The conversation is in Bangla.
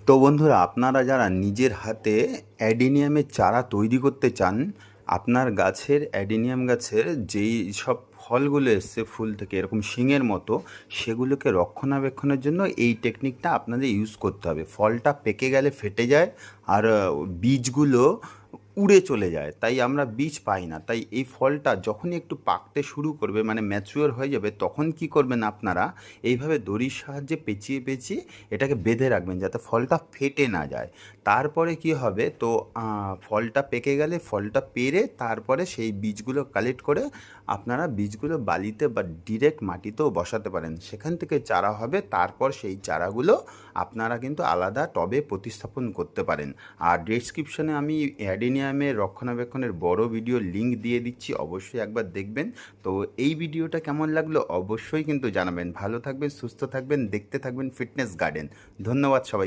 তো বন্ধুরা, আপনারা যারা নিজের হাতে অ্যাডিনিয়ামের চারা তৈরি করতে চান, আপনার গাছের অ্যাডিনিয়াম গাছের যেই সব ফলগুলো এসছে ফুল থেকে এরকম শিংয়ের মতো, সেগুলোকে রক্ষণাবেক্ষণের জন্য এই টেকনিকটা আপনাদের ইউজ করতে হবে। ফলটা পেকে গেলে ফেটে যায়, আর বীজগুলো উড়ে চলে যায়, তাই আমরা বীজ পাই না। তাই এই ফলটা যখনই একটু পাকতে শুরু করবে, মানে ম্যাচিওর হয়ে যাবে, তখন কি করবেন আপনারা, এইভাবে দড়ির সাহায্যে পেঁচিয়ে পেঁচিয়ে এটাকে বেঁধে রাখবেন যাতে ফলটা ফেটে না যায়। তারপরে কি হবে, তো ফলটা পেকে গেলে ফলটা পেড়ে তারপরে সেই বীজগুলো কালেক্ট করে আপনারা বীজগুলো বালিতে বা ডিরেক্ট মাটিতেও বসাতে পারেন, সেখান থেকে চারা হবে। তারপর সেই চারাগুলো আপনারা কিন্তু আলাদা টবে প্রতিস্থাপন করতে পারেন। আর ডেসক্রিপশনে আমি অ্যাডেনিয়ামের রক্ষণাবেক্ষণের বড় ভিডিও লিংক দিয়ে দিচ্ছি, অবশ্যই একবার দেখবেন। তো এই ভিডিওটা কেমন লাগলো অবশ্যই কিন্তু জানাবেন। ভালো থাকবেন, সুস্থ থাকবেন, দেখতে থাকবেন ফিটনেস গার্ডেন। ধন্যবাদ সবাই।